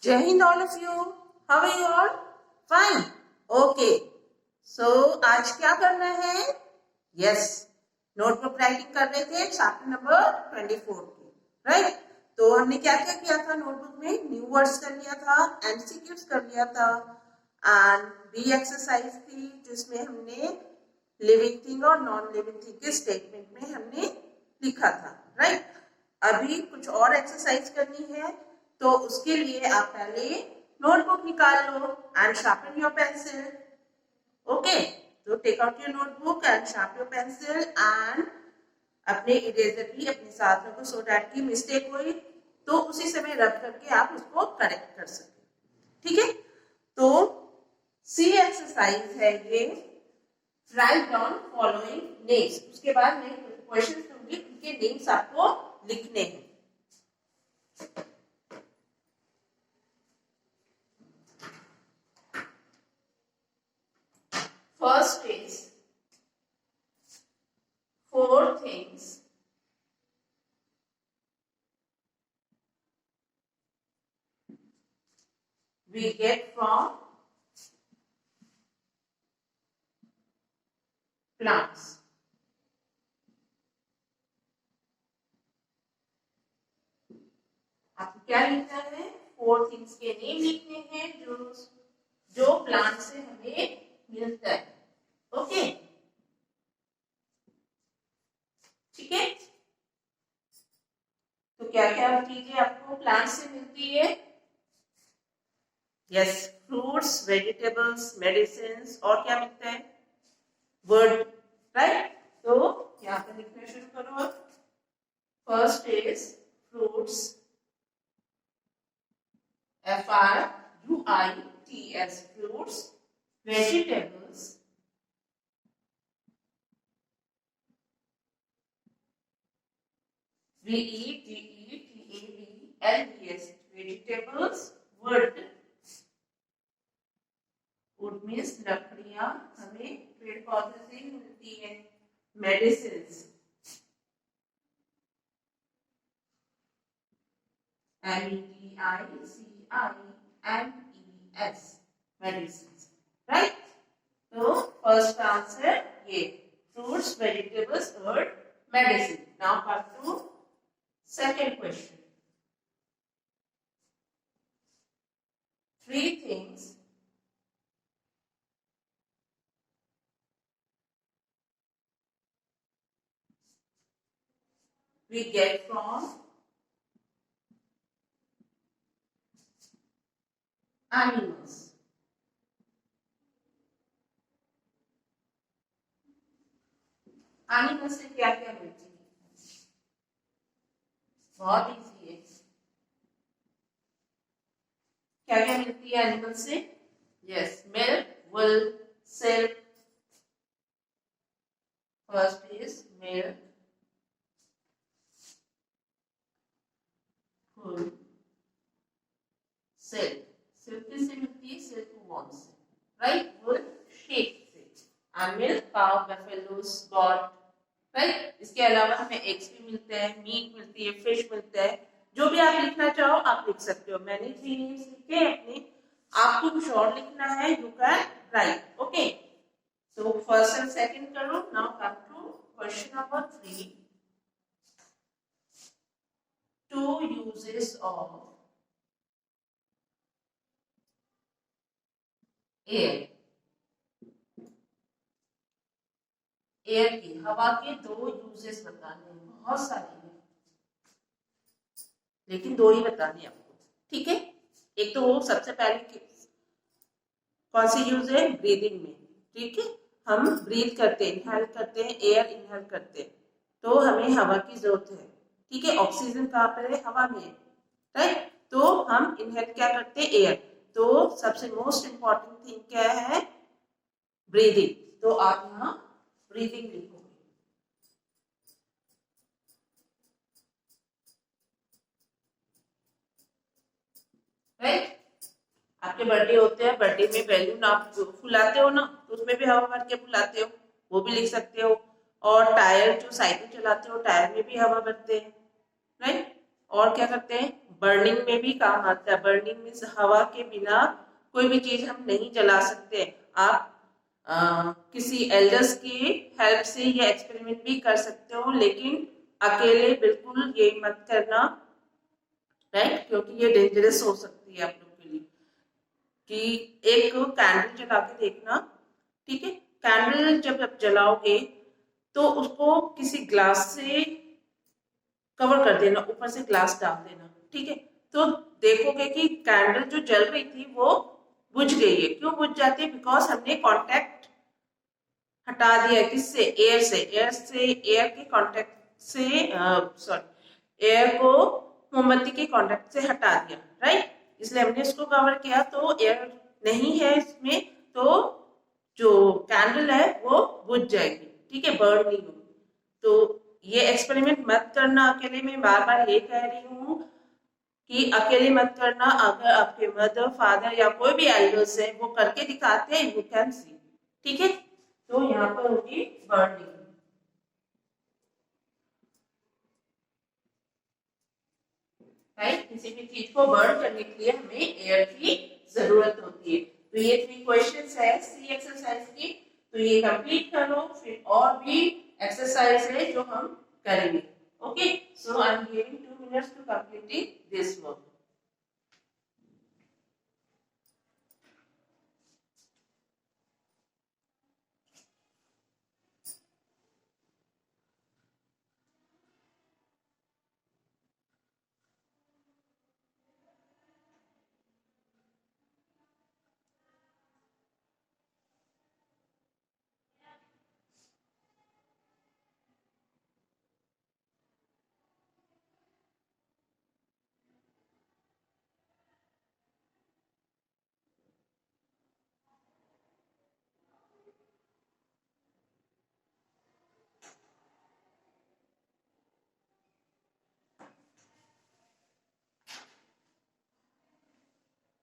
Jai Hind all of you. How are you all? Fine. Okay. So आज क्या करना है? Yes. नोटबुक राइटिंग कर रहे थे चैप्टर नंबर 24 की, राइट? तो हमने क्या क्या किया था नोटबुक में? न्यू वर्ड्स कर लिया था, एमसीक्यूज कर लिया था एंड बी एक्सरसाइज थी जिसमें हमने लिविंग थिंग और नॉन लिविंग थिंग के स्टेटमेंट में हमने लिखा था, राइट? अभी कुछ और एक्सरसाइज करनी है तो उसके लिए आप पहले नोटबुक निकाल लो and sharpen your pencil. Okay, तो take out your notebook and sharp your pencil and अपने इरेजर भी अपने साथ रखो सो दैट की मिस्टेक हुई तो उसी समय रब करके आप उसको करेक्ट कर सके. ठीक है, तो सी एक्सरसाइज है ये, राइट डाउन फॉलोइंग नेम्स. उसके बाद मैं क्वेश्चन दूंगी, उनके नेम्स आपको लिखने हैं. First is 4 things we get from plants. आपको क्या लिखना है? 4 थिंग्स के नेम लिखने हैं जो प्लांट से हमें मिलता है. ओके, ठीक है. तो क्या क्या चीजें आपको प्लांट से मिलती है? यस, फ्रूट्स, वेजिटेबल्स, मेडिसिन और क्या मिलता है? Word, right? तो यहाँ पे लिखना शुरू करो. First is fruits, FRUITS, fruits. Vegetables, VEGETABLES, vegetables. wood means लकड़ियां हमें पेड़ पौधे से ही मिलती है. medicines, MEDICINES, medicines, right? तो फर्स्ट आंसर ये, फ्रूट्स, वेजिटेबल्स और medicine. Now come to second question. 3 things we get from animals. Animal से क्या क्या मिलती है? बहुत इजी है. क्या क्या मिलती है एनिमल से? Yes, milk, wool, silk. First is milk, wool, silk. Silk किससे मिलती है? सिल्क वॉर्म से, राइट? वुल शेप से, and milk cow, buffaloes, goat, right? इसके अलावा हमें एग्स भी मिलते हैं, मीट मिलती है, फिश मिलता है. जो भी आप लिखना चाहो आप लिख सकते हो. मैंने 3 नेम्स लिखे अपने, आपको कुछ और लिखना है, यू कैन राइट. ओके, तो फर्स्ट एंड सेकंड करो. Now come to question number 3. 2 uses of air. Air की, हवा के 2 यूजेस बताने हैं. बहुत सारे हैं लेकिन 2 ही बताने आपको, ठीक है? एक तो वो सबसे पहले कौन सी यूज है? ब्रीदिंग में, ठीक है? हम ब्रीथ करते हैं, इनहेल करते हैं, एयर इनहेल करते हैं, तो हमें हवा की जरूरत है, ठीक है? ऑक्सीजन कहाँ पर है? हवा में, राइट? तो हम इनहेल क्या करते हैं? एयर. तो सबसे मोस्ट इंपॉर्टेंट थिंग क्या है? ब्रीदिंग. तो आप यहाँ ब्रीदिंग लिखोगे. राइट? आपके बर्थडे होते हैं, बर्थडे में बैलून आप फुलाते हो ना, तो उसमें भी हवा भर के फुलाते हो, वो भी लिख सकते हो. और टायर, जो साइकिल चलाते हो, टायर में भी हवा भरते हैं, राइट? और क्या करते हैं? बर्निंग में भी काम आता है। बर्निंग मीन्स हवा के बिना कोई भी चीज हम नहीं जला सकते। आप किसी एल्डर्स की हेल्प से ये एक्सपेरिमेंट भी कर सकते हो, लेकिन अकेले बिल्कुल ये मत करना, राइट, क्योंकि ये डेंजरस हो सकती है आप लोग के लिए। कि एक कैंडल जला के देखना, ठीक है। कैंडल जब आप जलाओगे तो उसको किसी ग्लास से कवर कर देना, ऊपर से ग्लास डाल देना, ठीक है। तो देखोगे कि कैंडल जो जल रही थी वो बुझ गई है। क्यों बुझ जाती है? बिकॉज हमने कांटेक्ट हटा दिया। किससे? एयर से। एयर के कांटेक्ट से, सॉरी, एयर को मोमबत्ती के कांटेक्ट से हटा दिया, राइट। इसलिए हमने इसको कवर किया, तो एयर नहीं है इसमें, तो जो कैंडल है वो बुझ जाएगी, ठीक है, बर्न नहीं होगी। तो ये एक्सपेरिमेंट मत करना अकेले। मैं बार बार ये कह रही हूँ कि अकेले मत करना। अगर आपके मदर, फादर या कोई भी एल्डर्स है वो करके दिखाते हैं, यू कैन सी, ठीक है। तो यहाँ पर होगी बर्निंग, राइट। किसी भी चीज को बर्न करने के लिए हमें एयर की जरूरत होती है। तो ये 3 क्वेश्चंस है सी एक्सरसाइज की, तो ये कंप्लीट करो। फिर और भी एक्सरसाइज है जो हम करेंगे। Okay, so I am giving 2 minutes to completing this work.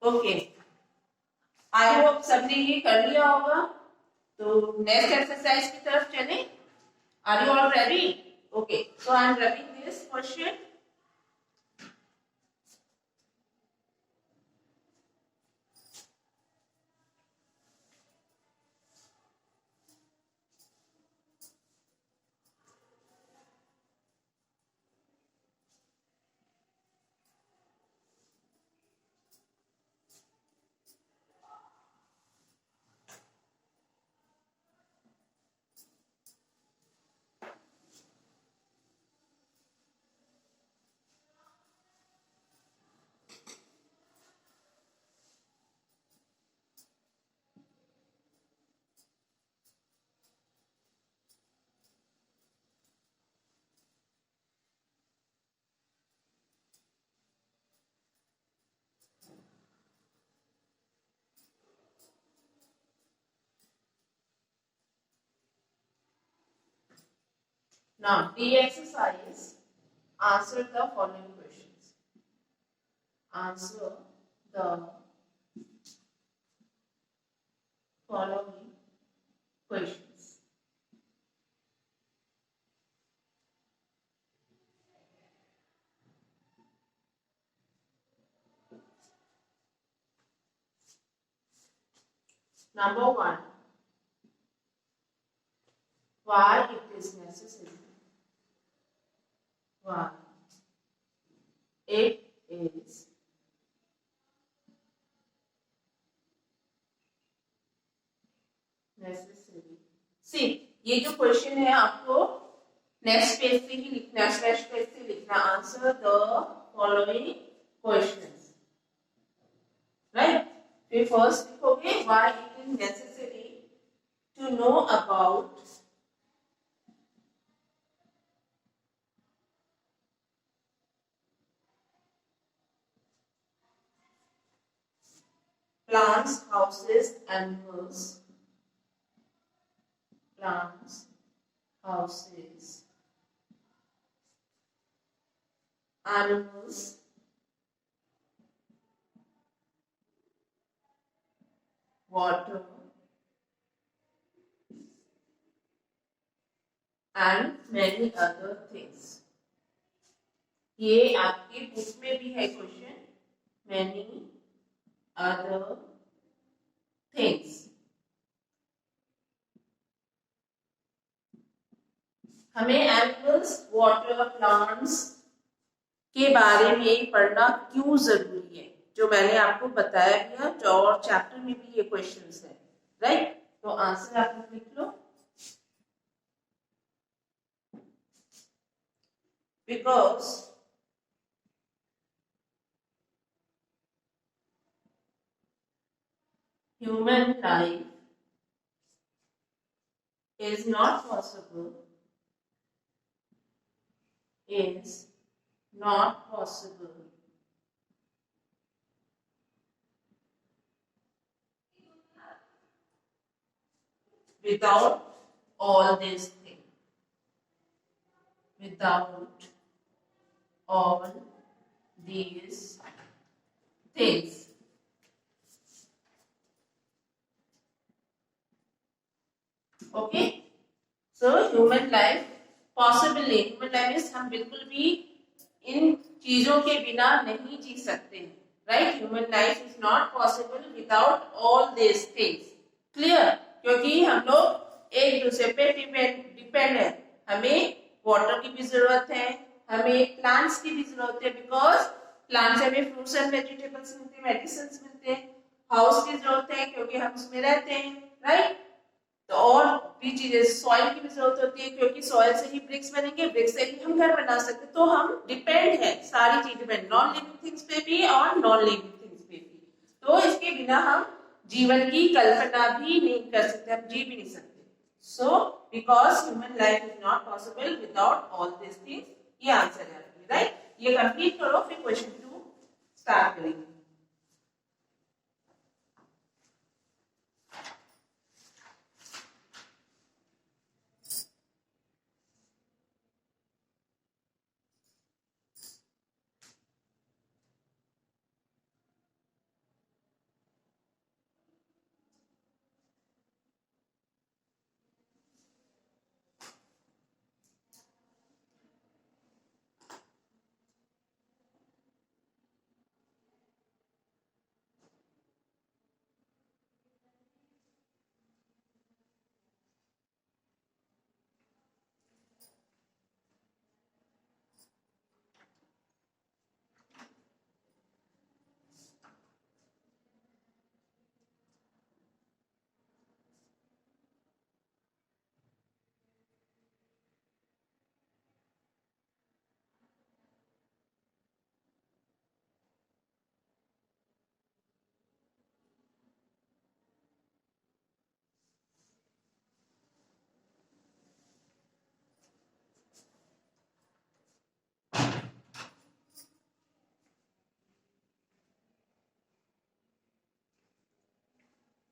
Okay, I hope सबने ये कर लिया होगा। तो नेक्स्ट एक्सरसाइज की तरफ चलें। Are you all ready? Okay, so I am rubbing this question. Now, the exercise, answer the following questions. Answer the following questions. Number 1, why it is necessary? Why it is necessary? See, ये जो question है आपको next page से ही लिखना है, fresh page से लिखना। Answer the following questions, right. फिर फर्स्ट लिखोगे why it is necessary to know about plants, houses, animals, plants, houses, animals, water, and many other things. ये आपके बुक में भी है क्वेश्चन। many other things. हमें एनिमल्स, वाटर, प्लांट्स के बारे में पढ़ना क्यों जरूरी है, जो मैंने आपको बताया भी है, और चैप्टर में भी ये क्वेश्चंस है, राइट? तो आंसर आप लोग लिख लो। Because human life is not possible without all these things. Without all these things. Okay, so human life possible नहीं, ह्यूमन लाइफ इज हम बिल्कुल भी इन चीजों के बिना नहीं जी सकते, right? Human life is not possible without all this things. Clear? क्योंकि हम लोग एक दूसरे पे डिपेंड है। हमें वाटर की भी जरूरत है, हमें प्लांट्स की भी जरूरत है, बिकॉज प्लांट्स से हमें फ्रूट्स एंड वेजिटेबल्स मिलते हैं, मेडिसिन मिलते हैं। हाउस की जरूरत है क्योंकि हम उसमें रहते हैं, राइट? तो और भी चीजें, सॉइल की भी जरूरत होती है क्योंकि सॉइल से ही ब्रिक्स बनेंगे, ब्रिक्स से ही हम घर बना सकते हैं। तो हम डिपेंड है सारी चीजों पे, नॉन लिविंग थिंग्स पे भी और नॉन लिविंग थिंग्स पे भी। तो इसके बिना हम जीवन की कल्पना भी नहीं कर सकते, हम जी भी नहीं सकते। So because human life is not possible without all this things, ये आंसर है, राइट? ये कंप्लीट करो, फिर क्वेश्चन 2 स्टार्ट करेंगे।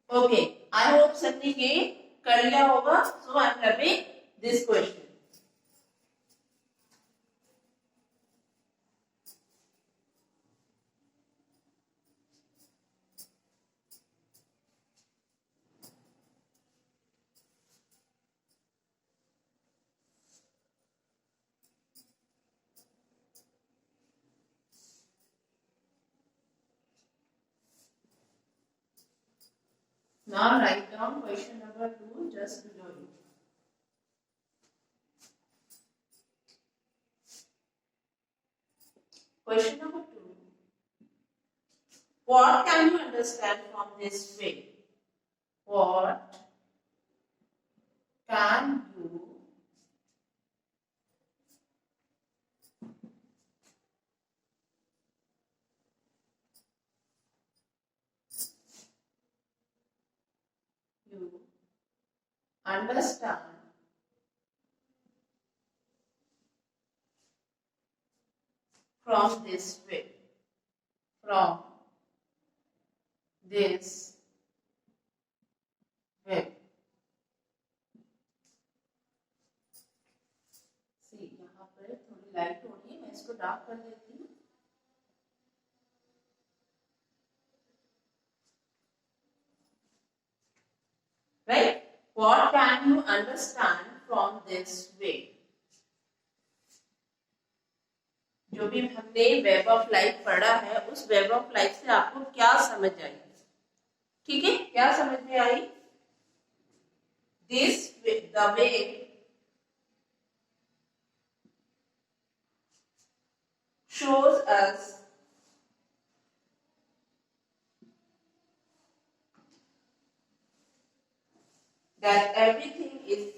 ओके, आई होप सबने ये कर लिया होगा। So I am loving this question. Now write down question number 2 just below it. Question number 2. What can you understand from this way? What can you understand from this way? From this way. See, यहाँ पर थोड़ी light हो रही है, मैं इसको dark कर देती हूँ। Right? What can you understand from this way? जो भी हमने वेब ऑफ लाइफ पढ़ा है उस वेब ऑफ लाइफ से आपको क्या समझ आई, ठीक है, क्या समझ में आई? This the way shows us that everything is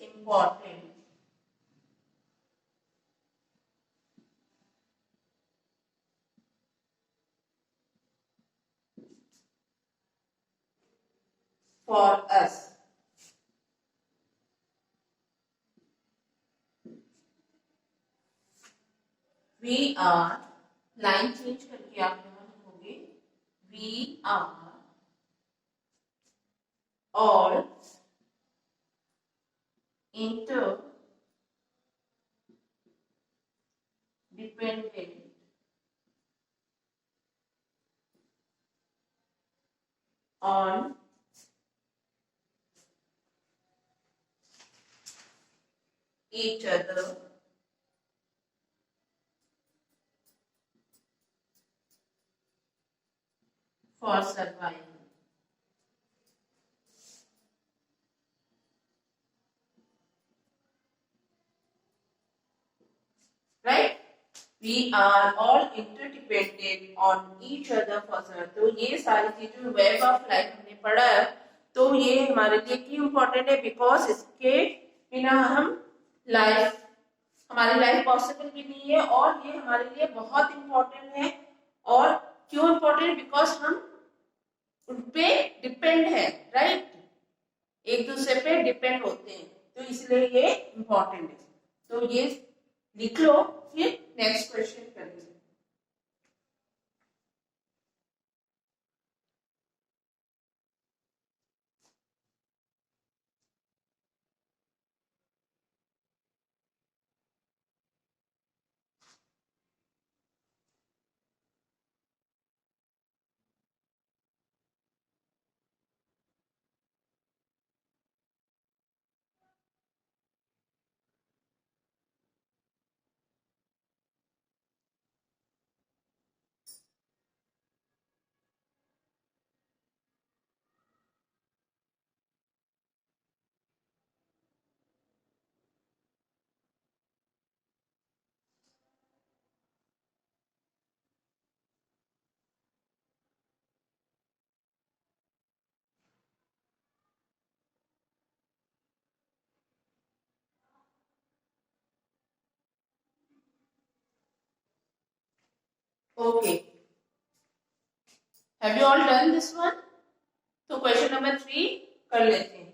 important for us. We are, line change करके आप यहाँ लिखोगे, we are all interdependent on each other for survival. Right? We are all interdependent on each other for survival. तो ये सारी चीजें web of life हमने पढ़ा है, तो ये हमारे लिए क्यों इम्पोर्टेंट है? बिकॉज इसके बिना हम लाइफ, हमारी लाइफ पॉसिबल भी नहीं है, और ये हमारे लिए बहुत इम्पोर्टेंट है। और क्यों इम्पोर्टेंट? बिकॉज हम उनपे डिपेंड है, राइट, एक दूसरे पे डिपेंड होते हैं, तो इसलिए ये इम्पोर्टेंट है। तो ये लिख लो, फिर नेक्स्ट क्वेश्चन करेंगे। Okay, have you all done this one? तो क्वेश्चन नंबर 3 कर लेते हैं।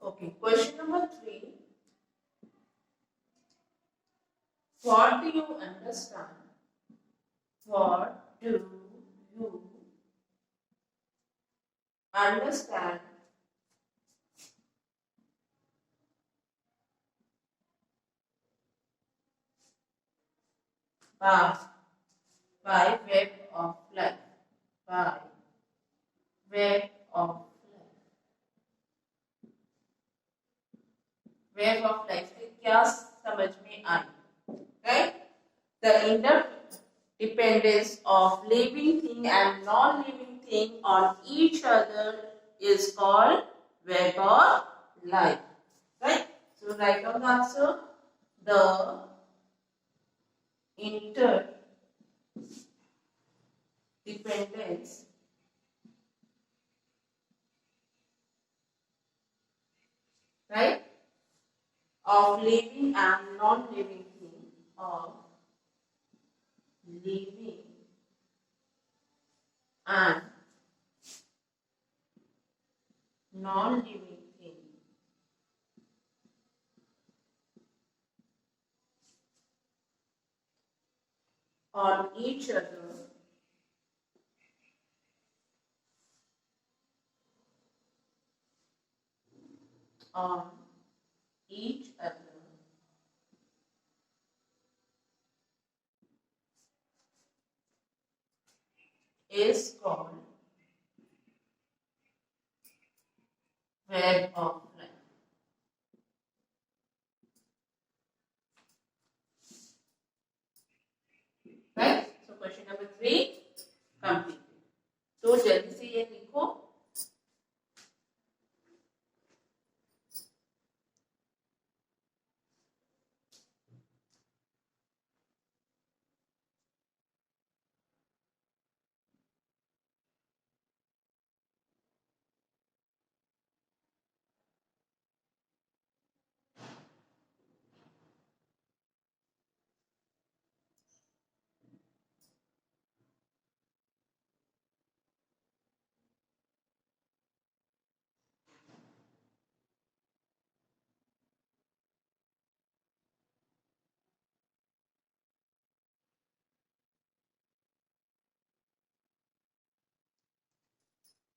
Okay, question number 3, what do you understand? What do you understand by web of life? By web of life. Web of life से क्या समझ में आई? Right? The interdependence of living thing and non-living thing on each other is called web of life. Right? So write down the answer. The interdependence right of living and non-living thing, of living and non-living thing on each other on each other is called web of life. Right? So question number 3 complete. तो जल्दी से ये लिखो.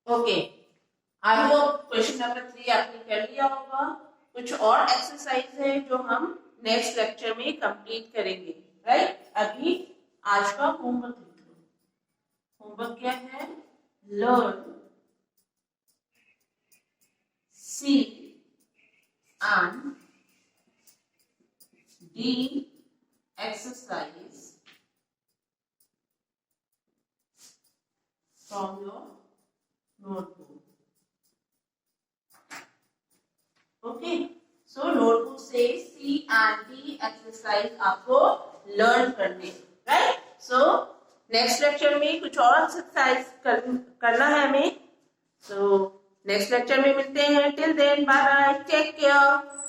Okay, I hope question number 3 आपने कर लिया होगा. कुछ और एक्सरसाइज है जो हम नेक्स्ट लेक्चर में कंप्लीट करेंगे. राइट? अभी आज का होमवर्क लिख लो. होमवर्क क्या है? Learn, C and D exercise from your notebook. Okay, so notebook से C and D exercise आपको learn करने. Right? So next lecture में कुछ और exercise करना है हमें. So next lecture में मिलते हैं. Till then, bye bye. Take care.